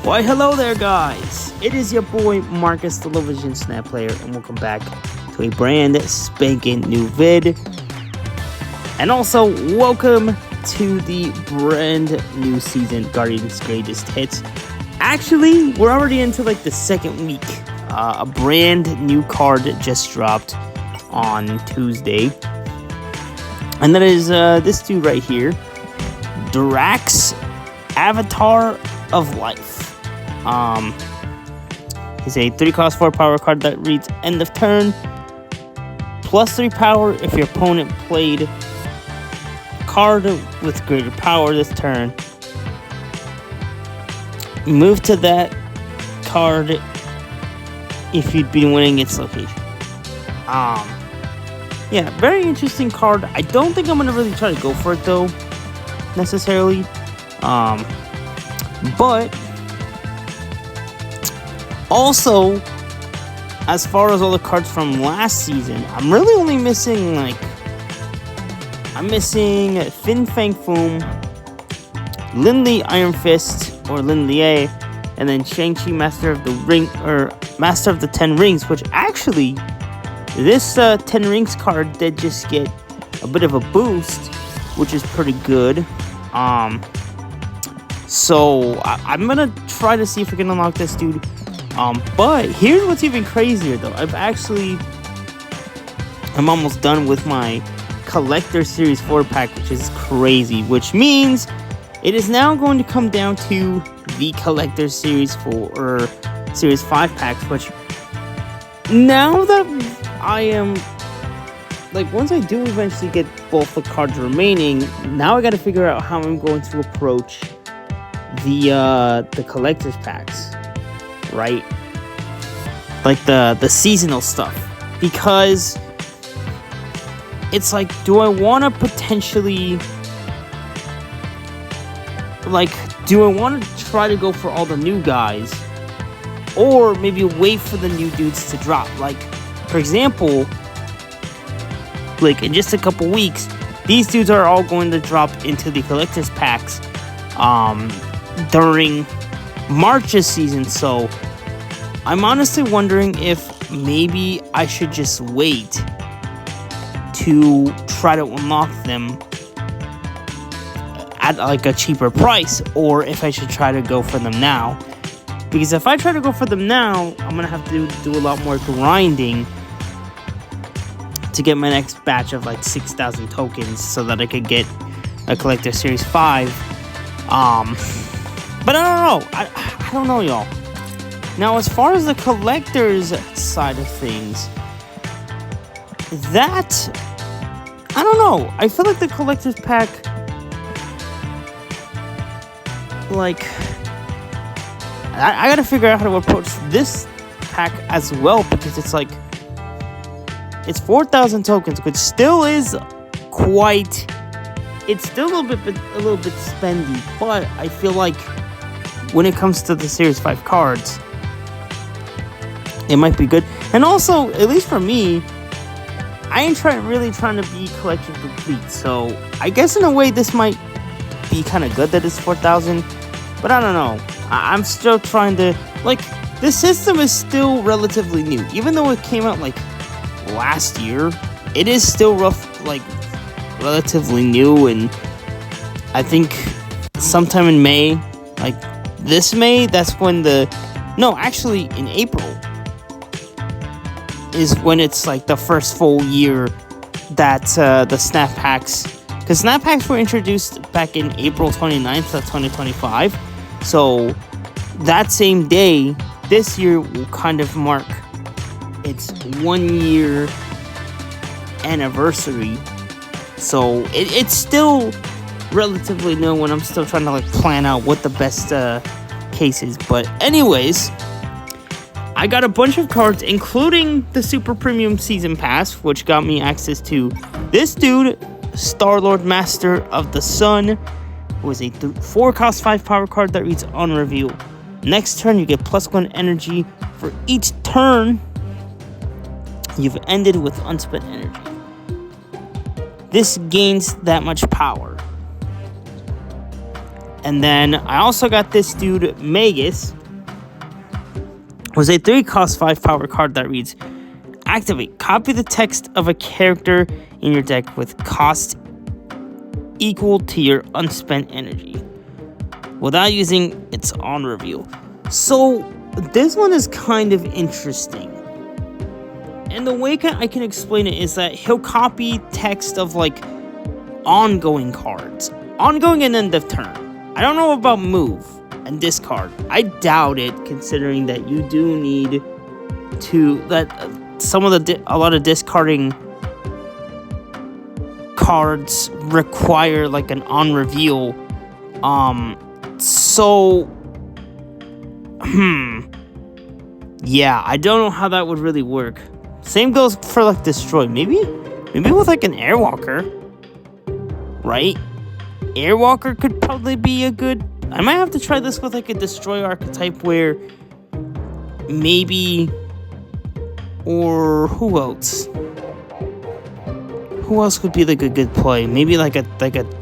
Why, hello there, guys. It is your boy Marcus, the Lovision Snap Player, and welcome back to a brand spanking new vid. And also, welcome to the brand new season, Guardians Greatest Hits. Actually, we're already into like the second week. A brand new card just dropped on Tuesday, and that is this dude right here, Drax, Avatar of Life. He's a 3-cost 4-power card that reads end of turn, plus 3 power if your opponent played a card with greater power this turn. Move to that card if you'd be winning its location. Yeah, very interesting card. I don't think I'm gonna really try to go for it though, necessarily. But also, as far as all the cards from last season, I'm really only missing I'm missing Fin Fang Foom, Lin Li Iron Fist or Lin Lie, and then Shang-Chi Master of the 10 Rings, which actually this 10 Rings card did just get a bit of a boost, which is pretty good. So I'm gonna try to see if we can unlock this dude. But here's what's even crazier though. I'm almost done with my Collector Series 4 pack, which is crazy, which means it is now going to come down to the Collector Series 4 or Series 5 packs, which now that I am once I do eventually get both the cards remaining, now I gotta figure out how I'm going to approach the collector's packs, right? Like the seasonal stuff, because it's like, do I want to potentially do I want to try to go for all the new guys, or maybe wait for the new dudes to drop? Like, for example, in just a couple weeks, these dudes are all going to drop into the collector's packs during March's season. So I'm honestly wondering if maybe I should just wait to try to unlock them at a cheaper price, or if I should try to go for them now. Because if I try to go for them now, I'm gonna have to do a lot more grinding to get my next batch of 6,000 tokens so that I could get a Collector Series 5. But I don't know. I don't know, y'all. Now, as far as the collector's side of things, I don't know. I feel like the collector's pack, I gotta figure out how to approach this pack as well, because it's 4,000 tokens, which still is it's still a little bit spendy, but I feel like when it comes to the Series 5 cards, it might be good. And also, at least for me, I ain't really trying to be collection complete, so I guess in a way this might be kind of good that it's 4,000, but I don't know. I'm still trying to, this system is still relatively new. Even though it came out last year, it is still relatively new, and I think sometime in May, this May, that's when actually in April is when it's the first full year that the Snap Packs, because Snap Packs were introduced back in April 29th of 2025, so that same day, this year will kind of mark its 1 year anniversary. So it's still relatively new, and I'm still trying to plan out what the best case is. But anyways, I got a bunch of cards, including the Super Premium Season Pass, which got me access to this dude, Star-Lord Master of the Sun, who is a 4-cost 5-power card that reads on reveal. Next turn, you get +1 energy for each turn you've ended with unspent energy. This gains that much power. And then I also got this dude, Magus, was a 3-cost 5-power card that reads, activate, copy the text of a character in your deck with cost equal to your unspent energy without using its on reveal. So this one is kind of interesting. And the way I can explain it is that he'll copy text of like ongoing cards. Ongoing and end of turn. I don't know about move and discard. I doubt it, considering that you do need to a lot of discarding cards require like an on reveal. Yeah, I don't know how that would really work. Same goes for like destroy. Maybe with like an Airwalker, right? Airwalker could probably be a good. I might have to try this with like a destroy archetype where maybe, or who else? Who else could be like a good play? Maybe like a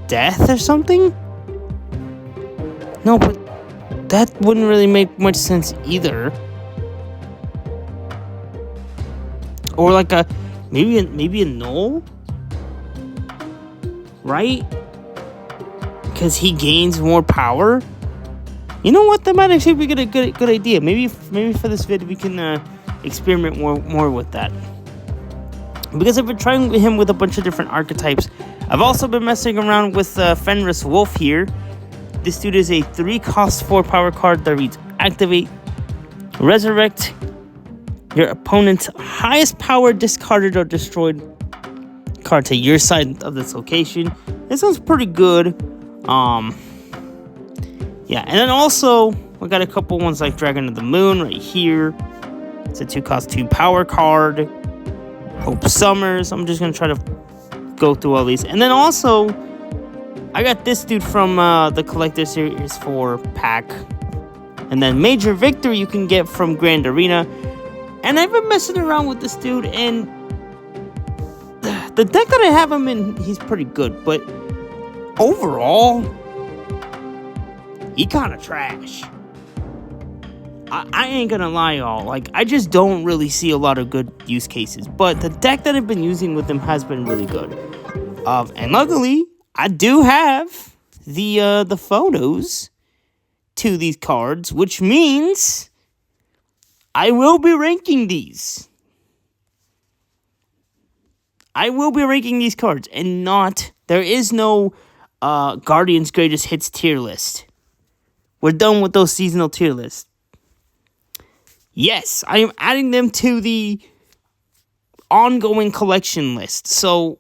death or something? No, but that wouldn't really make much sense either. Or like maybe a null, right? Because he gains more power. You know what? That might actually be a good idea. Maybe for this vid we can experiment more with that. Because I've been trying him with a bunch of different archetypes. I've also been messing around with Fenris Wolf here. This dude is a 3-cost 4-power card that reads, activate, resurrect your opponent's highest power discarded or destroyed card to your side of this location. This one's pretty good. Yeah, and then also we got a couple ones like Dragon of the Moon right here. It's a 2-cost 2-power card. Hope Summers. I'm just gonna try to go through all these. And then also I got this dude from the Collector Series 4 pack. And then Major Victory you can get from Grand Arena. And I've been messing around with this dude, and the deck that I have him in, he's pretty good, but overall, he kind of trash. I ain't gonna lie, y'all. Like, I just don't really see a lot of good use cases, but the deck that I've been using with him has been really good. And luckily, I do have the photos to these cards, which means I will be ranking these. I will be ranking these cards, and there is no Guardians Greatest Hits tier list. We're done with those seasonal tier lists. Yes, I am adding them to the ongoing collection list. So,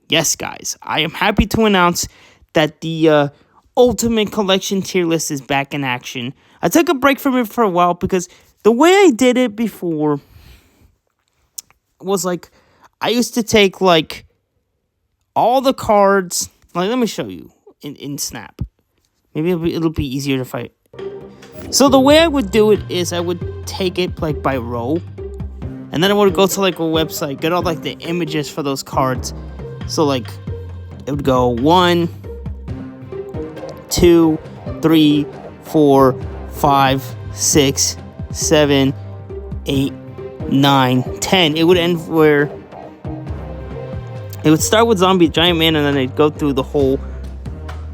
yes, guys, I am happy to announce that the Ultimate Collection tier list is back in action. I took a break from it for a while because the way I did it before was like, I used to take like all the cards. Like, let me show you in Snap. Maybe it'll be easier to fight. So the way I would do it is I would take it like by row, and then I would go to like a website, get all like the images for those cards. So like it would go 1, 2, 3, 4, 5, 6, 7, 8, 9, 10. It would end where it would start with Zombie Giant Man, and then it'd go through the whole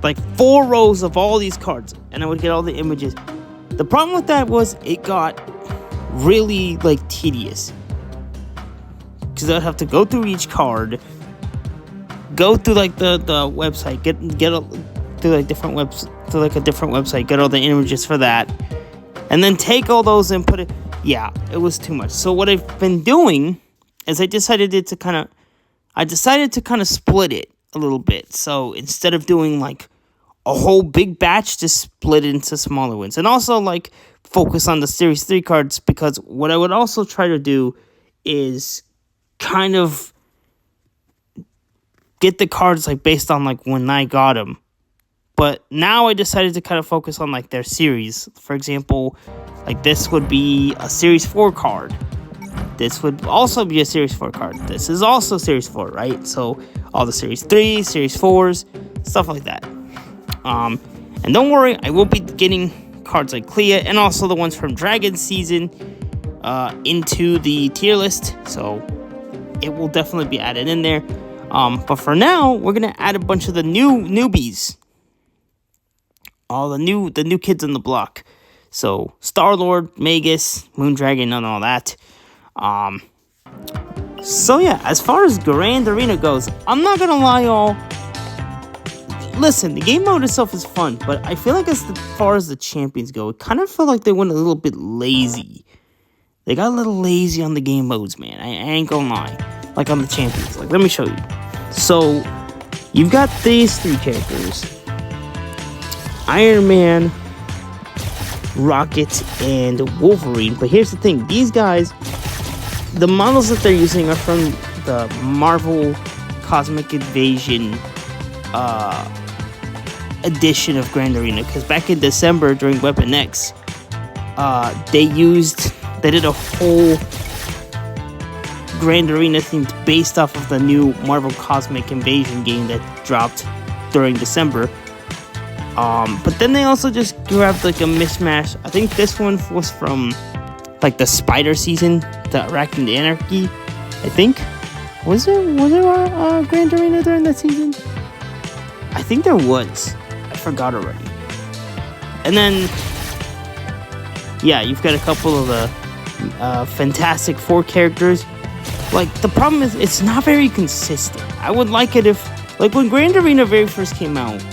like 4 rows of all these cards, and I would get all the images. The problem with that was it got really like tedious, because I'd have to go through each card, go through like the website, get through like different a different website, get all the images for that, and then take all those and put it. Yeah, it was too much. So what I've been doing is I decided to kind of split it a little bit. So instead of doing like a whole big batch, just split it into smaller ones, and also like focus on the Series 3 cards, because what I would also try to do is kind of get the cards like based on like when I got them. But now I decided to kind of focus on like their series. For example, like this would be a Series 4 card. This would also be a Series 4 card. This is also Series 4, right? So all the Series 3, Series 4s, stuff like that. And don't worry, I will be getting cards like Clea and also the ones from Dragon Season into the tier list. So it will definitely be added in there. But for now, we're gonna add a bunch of the newbies. All the new kids on the block. So Star-Lord, Magus, Moondragon, and all that. So yeah, as far as Grand Arena goes, I'm not gonna lie, y'all. Listen, the game mode itself is fun, but I feel like as far as the champions go, it kind of felt like they went a little bit lazy. They got a little lazy on the game modes, man. I ain't gonna lie. Like on the champions. Like, let me show you. So, you've got these 3 characters. Iron Man, Rocket, and Wolverine. But here's the thing. These guys, the models that they're using are from the Marvel Cosmic Invasion edition of Grand Arena. Because back in December, during Weapon X, they did a whole Grand Arena theme based off of the new Marvel Cosmic Invasion game that dropped during December. But then they also just grabbed like a mismatch. I think this one was from like the Spider season, the Arachnid Anarchy. I think was there a Grand Arena during that season? I think there was. I forgot already. And then yeah, you've got a couple of the Fantastic Four characters. Like, the problem is, it's not very consistent. I would like it if, like, when Grand Arena very first came out,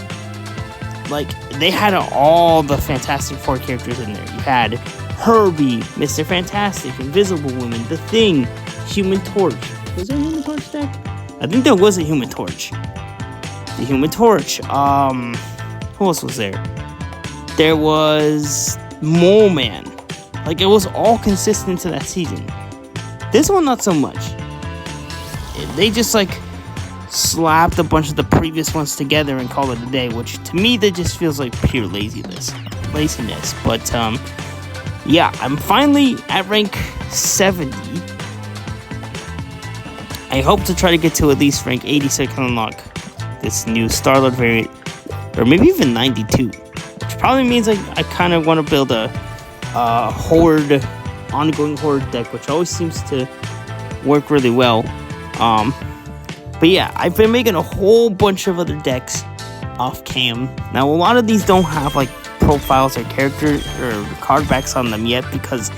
like, they had all the Fantastic Four characters in there. You had Herbie, Mr. Fantastic, Invisible Woman, The Thing, Human Torch. Was there a Human Torch deck? I think there was a Human Torch. The Human Torch. Who else was there? There was Mole Man. Like, it was all consistent to that season. This one, not so much. They just, like, slapped a bunch of the previous ones together and called it a day, which, to me, that just feels like pure laziness. But, yeah, I'm finally at rank 70. I hope to try to get to at least rank 80 so I can unlock this new Star-Lord variant, or maybe even 92. Which probably means, like, I kind of want to build a Horde, ongoing Horde deck, which always seems to work really well. But yeah, I've been making a whole bunch of other decks off cam. Now, a lot of these don't have like profiles or character or card backs on them yet, because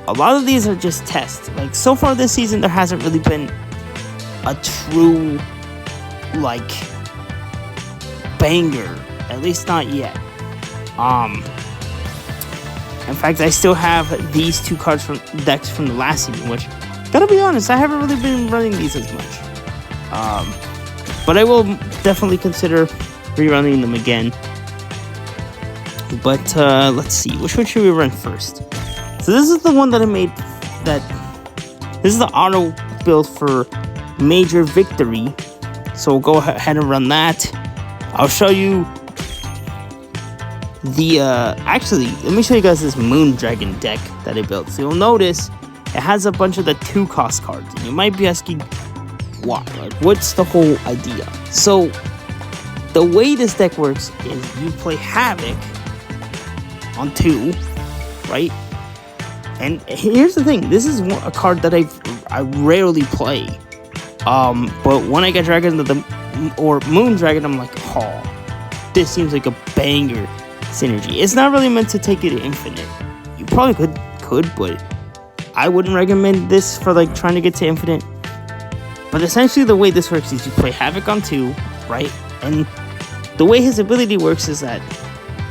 a lot of these are just tests. Like, so far this season, there hasn't really been a true, like, banger. At least not yet. In fact, I still have these 2 cards from decks from the last season, which, gotta be honest, I haven't really been running these as much. But I will definitely consider rerunning them again. But, let's see, which one should we run first? So this is the one that I made, this is the auto build for Major Victory. So we'll go ahead and run that. I'll show you the, actually, let me show you guys this Moondragon deck that I built. So you'll notice it has a bunch of the 2-cost cards. And you might be asking, why? Like, what's the whole idea? So, the way this deck works is you play Havoc on 2, right? And here's the thing, this is a card that I rarely play. But when I get Dragon or Moondragon, I'm like, oh, this seems like a banger synergy. It's not really meant to take you to infinite. You probably could, but I wouldn't recommend this for like trying to get to infinite. But essentially the way this works is you play Havoc on 2, right? And the way his ability works is that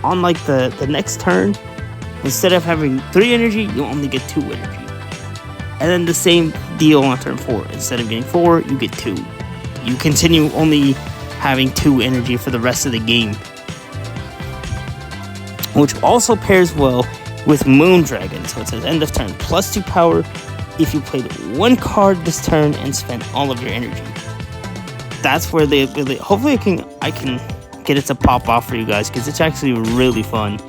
on like the next turn, instead of having 3 energy, you only get 2 energy. And then the same deal on turn 4. Instead of getting 4, you get 2. You continue only having 2 energy for the rest of the game. Which also pairs well with Moondragon. So it says end of turn, +2 power if you played 1 card this turn and spent all of your energy. That's where they really, hopefully I can get it to pop off for you guys, because it's actually really fun.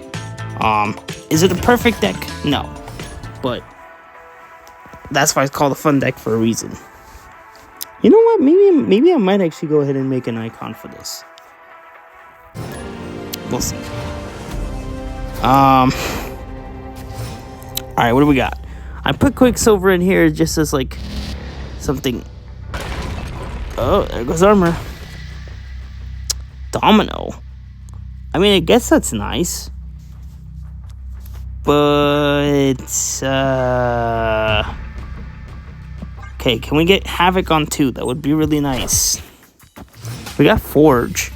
Is it a perfect deck? No. But that's why it's called a fun deck for a reason. You know what? Maybe I might actually go ahead and make an icon for this. We'll see. Alright, what do we got? I put Quicksilver in here just as, like, something... Oh, there goes armor. Domino. I mean, I guess that's nice. But, okay, can we get Havoc on 2? That would be really nice. We got Forge.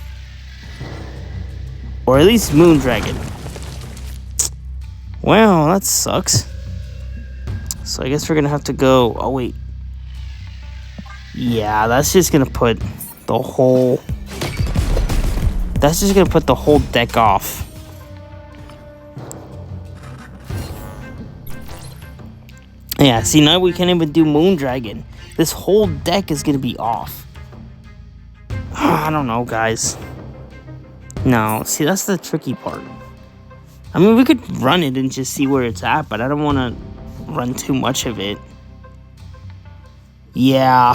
Or at least Moondragon. Well, that sucks. So I guess we're gonna have to go... Oh, wait. Yeah, that's just gonna put the whole... That's just gonna put the whole deck off. Yeah, see, now we can't even do Moondragon. This whole deck is gonna be off. I don't know, guys. No, see, that's the tricky part. I mean, we could run it and just see where it's at, but I don't want to run too much of it. Yeah.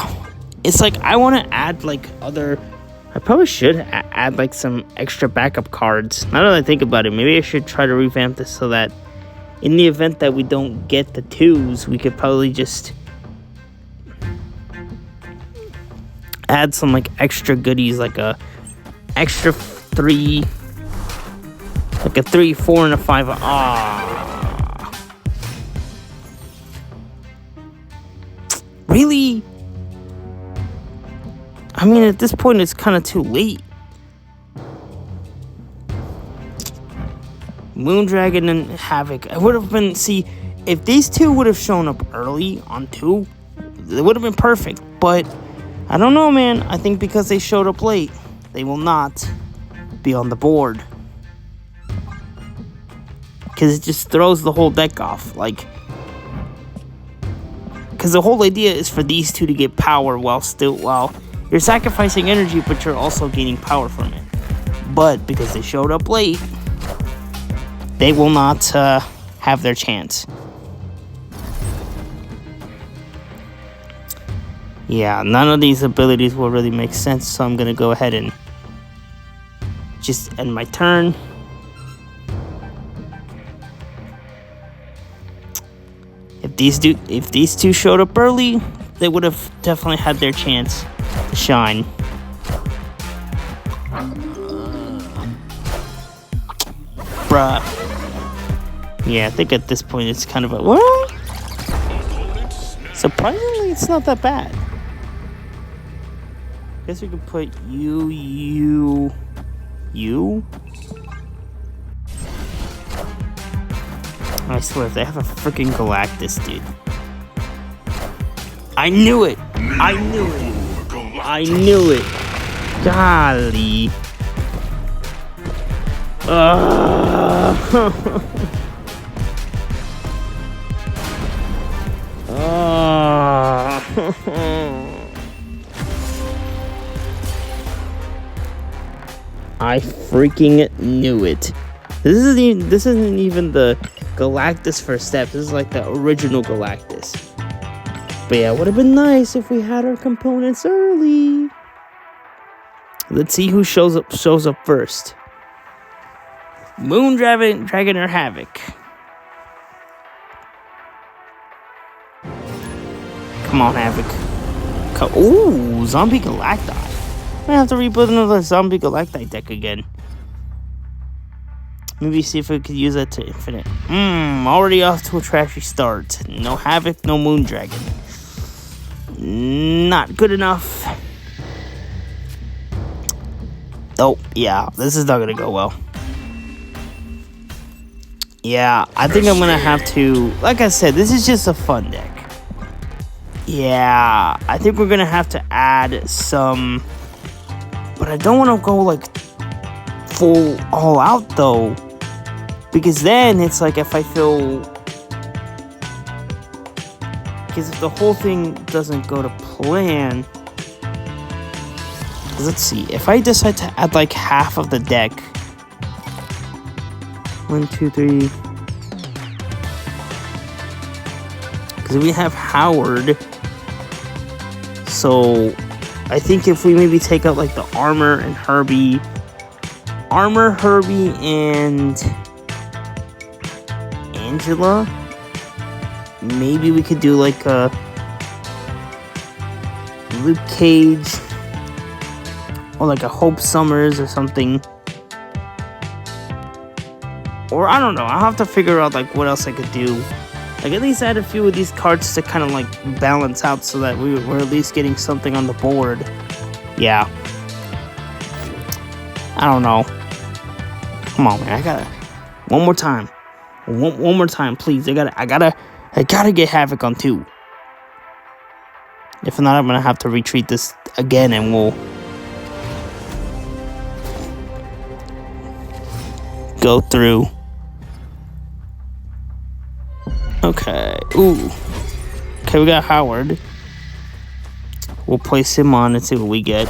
It's like, I want to add, like, other... I probably should add, like, some extra backup cards. Now that I think about it, maybe I should try to revamp this so that in the event that we don't get the 2s, we could probably just add some, like, extra goodies, like a extra 3... Like a 3, 4, and a 5. Ah. Really? I mean, at this point, it's kind of too late. Moondragon and Havoc. I would have been... See, if these 2 would have shown up early on 2, it would have been perfect. But, I don't know, man. I think because they showed up late, they will not be on the board. Because it just throws the whole deck off. Like, because the whole idea is for these 2 to get power while you're sacrificing energy, but you're also gaining power from it. But because they showed up late, they will not have their chance. Yeah, none of these abilities will really make sense, so I'm gonna go ahead and just end my turn. If these 2 showed up early, they would have definitely had their chance to shine. Bruh. Yeah, I think at this point it's kind of a... Well, surprisingly, it's not that bad. Guess we could put you. I swear, if they have a freaking Galactus, dude. I knew it! I knew it! I knew it! Golly. I freaking knew it. This isn't even the Galactus first step. This is like the original Galactus. But yeah, it would have been nice if we had our components early. Let's see who shows up first. Moondragon or Havoc? Come on, Havoc. Ooh, Zombie Galacti. I have to rebuild another Zombie Galacti deck again. Maybe see if we could use that to infinite. Already off to a trashy start. No Havoc, no Moondragon. Not good enough. Oh, yeah. This is not going to go well. Yeah, I think I'm going to have to... Like I said, this is just a fun deck. Yeah, I think we're going to have to add some... But I don't want to go, like, full all out, though. Because then it's like if I feel... Because if the whole thing doesn't go to plan... Let's see. If I decide to add, like, half of the deck... 1, 2, 3... Because we have Howard... So... I think if we maybe take out, like, the armor and Herbie Armor, Herbie, and Angela. Maybe we could do like a Luke Cage or like a Hope Summers or something. Or I don't know. I'll have to figure out like what else I could do. Like at least add a few of these cards to kind of like balance out so that we're at least getting something on the board. Yeah. I don't know. Come on, man. I gotta. One more time. One more time, please. I gotta get Havoc on 2. If not, I'm gonna have to retreat this again, and we'll go through. Okay. Ooh. Okay, we got Howard. We'll place him on and see what we get.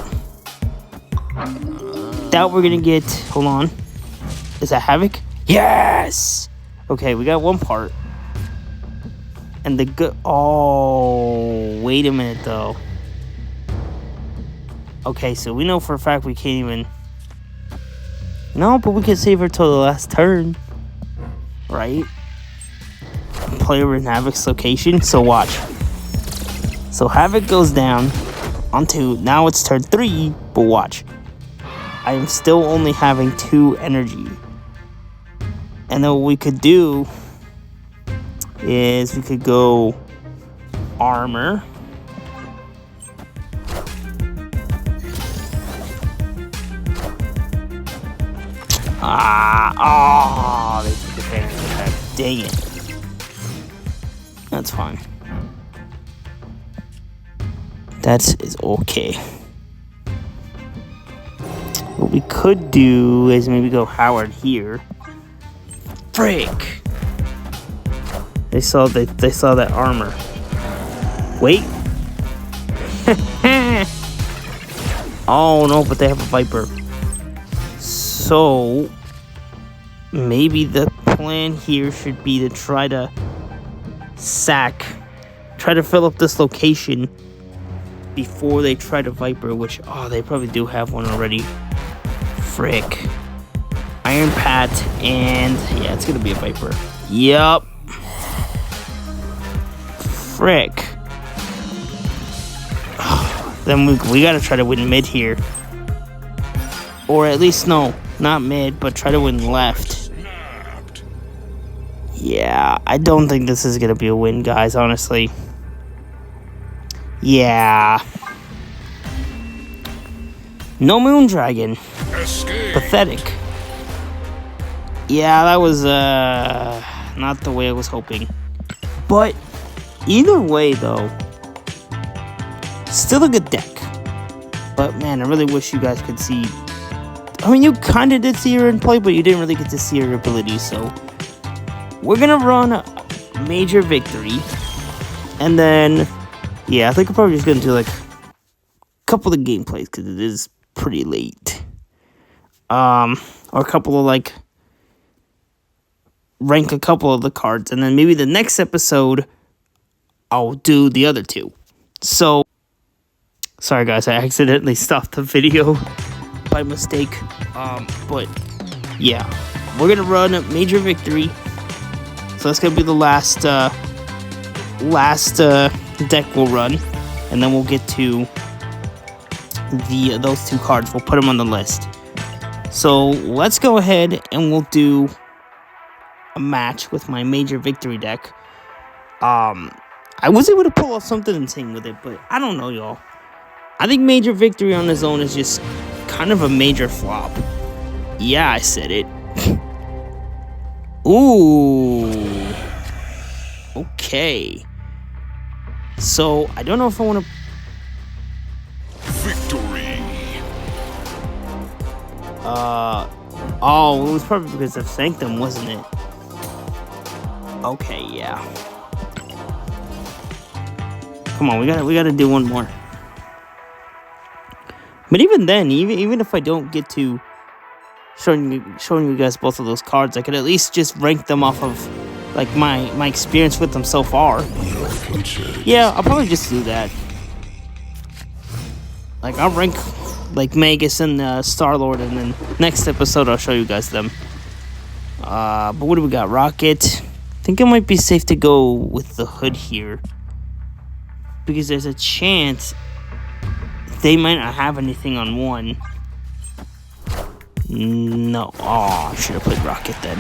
Doubt we're gonna get. Hold on. Is that Havoc? Yes! Okay, we got one part. And the good. Oh, wait a minute though. Okay, so we know for a fact we can't even. No, but we can save her till the last turn. Right? Player in Havoc's location. So watch. So Havoc goes down on 2. Now it's turn 3. But watch. I am still only having 2 energy. And then what we could do is we could go Armor. They took advantage of that. Dang it. That's fine. That is okay. What we could do is maybe go Howard here. Frick! They saw that armor. Wait. Oh no, but they have a Viper. So maybe the plan here should be to try to fill up this location before they try to Viper, which they probably do have one already. Frick. Iron Pat, and yeah, it's gonna be a Viper. Yup. Frick. Then we gotta try to win mid here. Or at least, no, not mid, but try to win left. Yeah, I don't think this is gonna be a win, guys, honestly. Yeah. No Moondragon. Escape. Pathetic. Yeah, that was not the way I was hoping. But either way, though, still a good deck. But man, I really wish you guys could see. I mean, you kind of did see her in play, but you didn't really get to see her abilities. So we're gonna run a Major Victory, and then yeah, I think I'm probably just gonna do like a couple of gameplays because it is pretty late. Or a couple of like. Rank a couple of the cards, and then maybe the next episode I'll do the other 2. So sorry guys, I accidentally stopped the video by mistake. But yeah, we're gonna run a Major Victory, so that's gonna be the last deck we'll run, and then we'll get to those 2 cards. We'll put them on the list. So let's go ahead and we'll do a match with my Major Victory deck. I was able to pull off something insane with it, but I don't know, y'all. I think Major Victory on his own is just kind of a major flop. Yeah, I said it. Ooh. Okay. So, I don't know if I want to... Victory! Oh, it was probably because of Sanctum, wasn't it? Okay, yeah. Come on, we gotta do one more. But even then, even if I don't get to showing you guys both of those cards, I could at least just rank them off of like my experience with them so far. Yeah, I'll probably just do that. Like I'll rank like Magus and Star-Lord, and then next episode I'll show you guys them. But what do we got? Rocket. I think it might be safe to go with the Hood here, because there's a chance they might not have anything on one. No. Oh, I should have played Rocket then.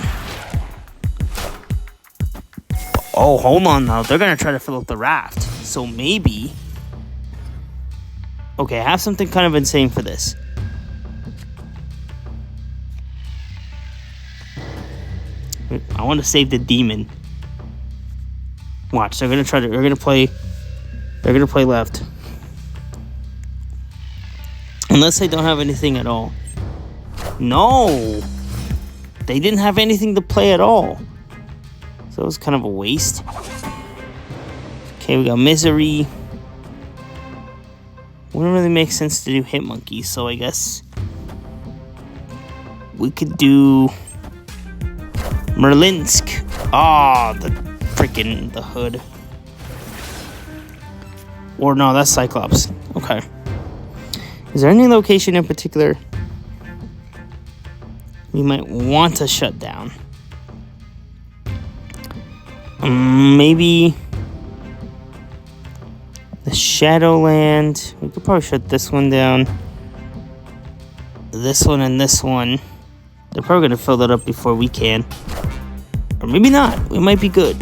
Oh, hold on now. They're going to try to fill up the raft. So maybe... Okay, I have something kind of insane for this. I want to save the demon. Watch, they're going to try to... They're going to play left. Unless they don't have anything at all. No! They didn't have anything to play at all. So it was kind of a waste. Okay, we got Misery. Wouldn't really make sense to do Hitmonkey, so I guess we could do Merlinsk. The Hood. Or no, that's Cyclops. Okay. Is there any location in particular we might want to shut down? Maybe the Shadowland. We could probably shut this one down. This one and this one. They're probably going to fill that up before we can. Or maybe not. We might be good.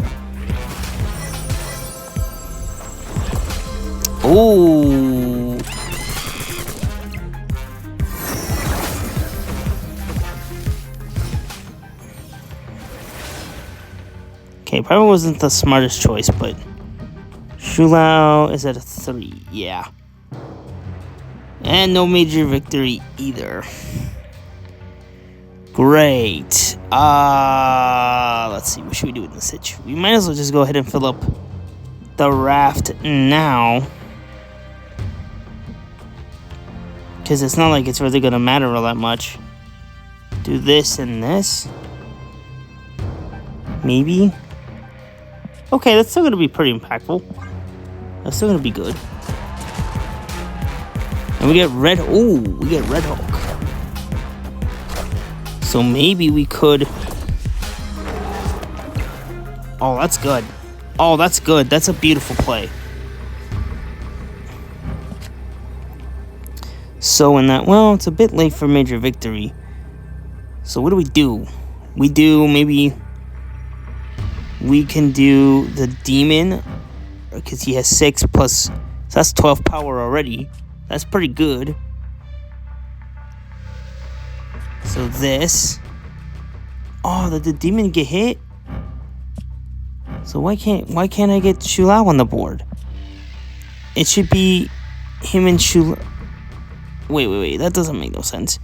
Oh. Okay, probably wasn't the smartest choice, but Shulao is at a 3, yeah. And no major victory either. Great. Let's see, what should we do in this sitch? We might as well just go ahead and fill up the raft now. Because it's not like it's really going to matter all that much. Do this and this. Maybe. Okay, that's still going to be pretty impactful. That's still going to be good. And we get Red... Ooh, we get Red Hulk. So maybe we could... Oh, that's good. Oh, that's good. That's a beautiful play. So in that... Well, it's a bit late for major victory. So what do? We do maybe... We can do the demon, because he has 6 plus, so that's 12 power already. That's pretty good. So this. Oh, did the demon get hit? So why can't I get Shulao on the board? It should be him and Shulao. Wait, that doesn't make no sense.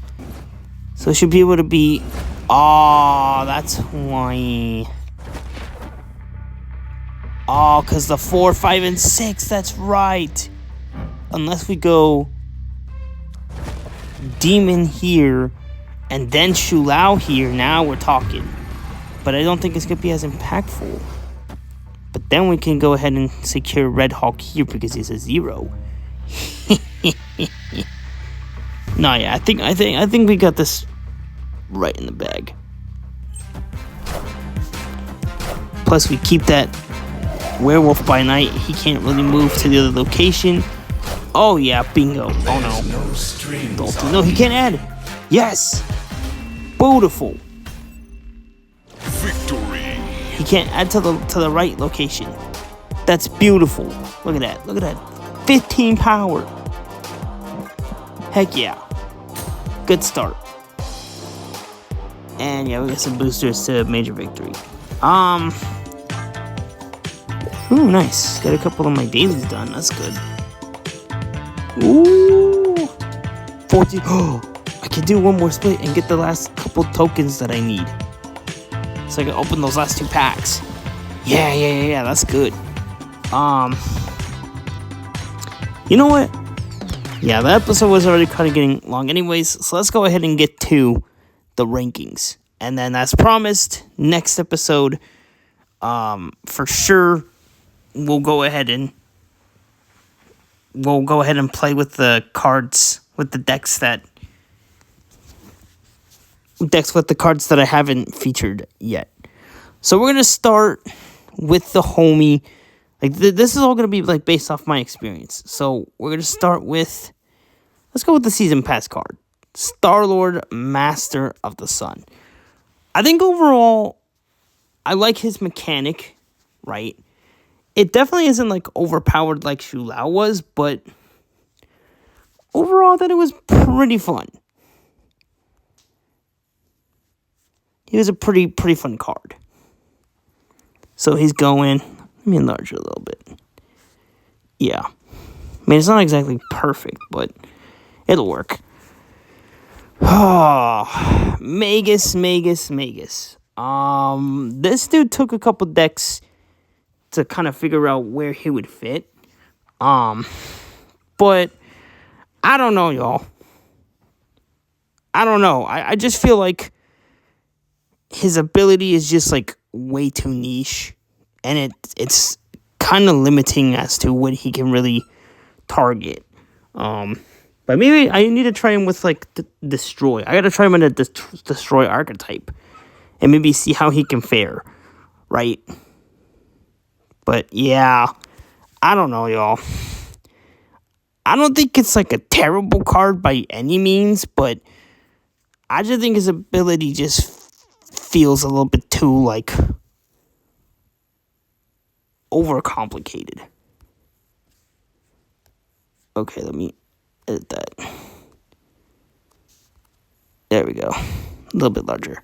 So it should be able to be... Oh, that's why... Oh, because the 4, 5, and 6, that's right. Unless we go Demon here and then Shulao here, now we're talking. But I don't think it's going to be as impactful. But then we can go ahead and secure Red Hulk here because he's a 0. No, yeah, I think we got this right in the bag. Plus we keep that Werewolf by Night. He can't really move to the other location. Oh yeah, bingo. Oh no. No, he can't add. Yes. Beautiful. Victory. He can't add to the right location. That's beautiful. Look at that. Look at that. 15 power. Heck yeah. Good start. And yeah, we got some boosters to major victory. Ooh, nice. Got a couple of my dailies done. That's good. Ooh. 14. Oh, I can do one more split and get the last couple tokens that I need. So I can open those last 2 packs. Yeah. That's good. You know what? Yeah, the episode was already kind of getting long anyways. So let's go ahead and get to the rankings. And then as promised, next episode, for sure, we'll go ahead and play with the cards, with the with the cards that I haven't featured yet. So we're gonna start with the homie. Like this is all gonna be like based off my experience. So we're gonna start with, let's go with the season pass card, Star-Lord, Master of the Sun. I think overall, I like his mechanic, right? It definitely isn't like overpowered like Shu Lao was, but overall, I thought it was pretty fun. He was a pretty fun card. So he's going. Let me enlarge it a little bit. Yeah. I mean, it's not exactly perfect, but it'll work. Oh, Magus. This dude took a couple decks to kind of figure out where he would fit. But I don't know, y'all. I don't know. I just feel like his ability is just like way too niche, and it's kind of limiting as to what he can really target. But maybe I need to try him with like destroy. I gotta try him in a destroy archetype, and maybe see how he can fare, right? But yeah, I don't know, y'all. I don't think it's like a terrible card by any means, but I just think his ability just feels a little bit too like overcomplicated. Okay, let me edit that. There we go. A little bit larger.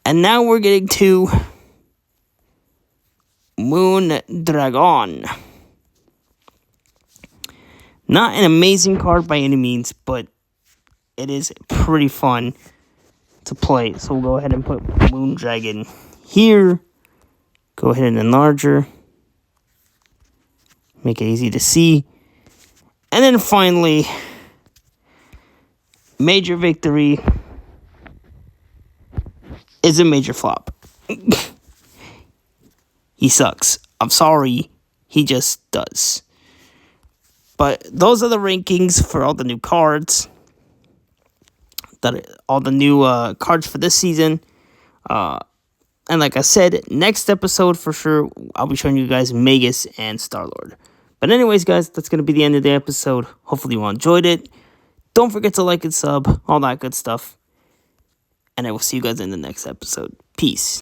And now we're getting to Moon Dragon. Not an amazing card by any means, but it is pretty fun to play. So we'll go ahead and put Moon Dragon here. Go ahead and enlarge her. Make it easy to see. And then finally, Major Victory is a major flop. He sucks. I'm sorry. He just does. But those are the rankings for all the new cards. All the new cards for this season. And like I said, next episode for sure, I'll be showing you guys Magus and Star-Lord. But anyways, guys, that's going to be the end of the episode. Hopefully you all enjoyed it. Don't forget to like and sub, all that good stuff. And I will see you guys in the next episode. Peace.